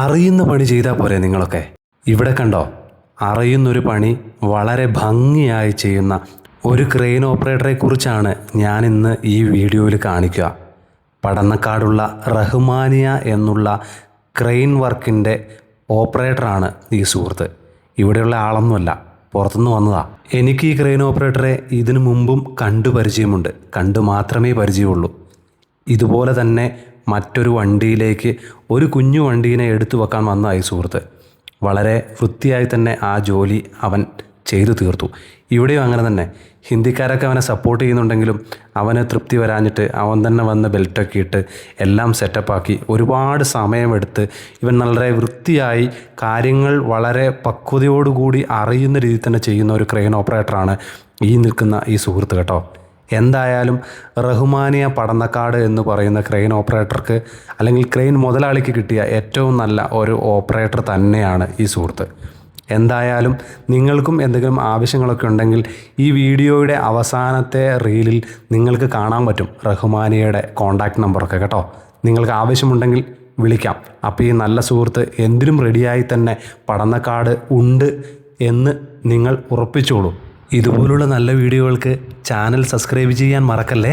അറിയുന്ന പണി ചെയ്താൽ പോരെ നിങ്ങളൊക്കെ. ഇവിടെ കണ്ടോ, അറിയുന്നൊരു പണി വളരെ ഭംഗിയായി ചെയ്യുന്ന ഒരു ക്രെയിൻ ഓപ്പറേറ്ററെ കുറിച്ചാണ് ഞാനിന്ന് ഈ വീഡിയോയിൽ കാണിക്കുക. പടന്നക്കാടുള്ള റഹ്മാനിയ എന്നുള്ള ക്രെയിൻ വർക്കിൻ്റെ ഓപ്പറേറ്ററാണ് ഈ സുഹൃത്ത്. ഇവിടെയുള്ള ആളൊന്നുമല്ല, പുറത്തുനിന്ന് വന്നതാ. എനിക്ക് ഈ ക്രെയിൻ ഓപ്പറേറ്ററെ ഇതിനു മുമ്പും കണ്ടു പരിചയമുണ്ട്, കണ്ടു മാത്രമേ പരിചയമുള്ളൂ. ഇതുപോലെ തന്നെ മറ്റൊരു വണ്ടിയിലേക്ക് ഒരു കുഞ്ഞു വണ്ടീനെ എടുത്തു വെക്കാൻ വന്ന ഈ സുഹൃത്ത് വളരെ വൃത്തിയായി തന്നെ ആ ജോലി അവൻ ചെയ്തു തീർത്തു. ഇവിടെയും അങ്ങനെ തന്നെ. ഹിന്ദിക്കാരൊക്കെ അവനെ സപ്പോർട്ട് ചെയ്യുന്നുണ്ടെങ്കിലും അവന് തൃപ്തി വരാഞ്ഞിട്ട് അവൻ തന്നെ വന്ന് ബെൽറ്റൊക്കെ ഇട്ട് എല്ലാം സെറ്റപ്പാക്കി ഒരുപാട് സമയമെടുത്ത് ഇവൻ വളരെ വൃത്തിയായി കാര്യങ്ങൾ വളരെ പക്വതയോടുകൂടി അറിയുന്ന രീതിയിൽ തന്നെ ചെയ്യുന്ന ഒരു ക്രെയിൻ ഓപ്പറേറ്ററാണ് ഈ നിൽക്കുന്ന ഈ സുഹൃത്ത് കേട്ടോ. എന്തായാലും റഹ്മാനിയ പടന്നക്കാട് എന്ന് പറയുന്ന ക്രെയിൻ ഓപ്പറേറ്റർക്ക് അല്ലെങ്കിൽ ക്രെയിൻ മുതലാളിക്ക് കിട്ടിയ ഏറ്റവും നല്ല ഒരു ഓപ്പറേറ്റർ തന്നെയാണ് ഈ സുഹൃത്ത്. എന്തായാലും നിങ്ങൾക്കും എന്തെങ്കിലും ആവശ്യങ്ങളൊക്കെ ഉണ്ടെങ്കിൽ ഈ വീഡിയോയുടെ അവസാനത്തെ റീലിൽ നിങ്ങൾക്ക് കാണാൻ പറ്റും റഹ്മാനിയയുടെ കോൺടാക്റ്റ് നമ്പറൊക്കെ കേട്ടോ. നിങ്ങൾക്ക് ആവശ്യമുണ്ടെങ്കിൽ വിളിക്കാം. അപ്പോൾ ഈ നല്ല സുഹൃത്ത് എന്തിനും റെഡിയായി തന്നെ പടന്നക്കാട് ഉണ്ട് എന്ന് നിങ്ങൾ ഉറപ്പിച്ചോളൂ. ഇതുപോലുള്ള നല്ല വീഡിയോകൾക്ക് ചാനൽ സബ്സ്ക്രൈബ് ചെയ്യാൻ മറക്കല്ലേ.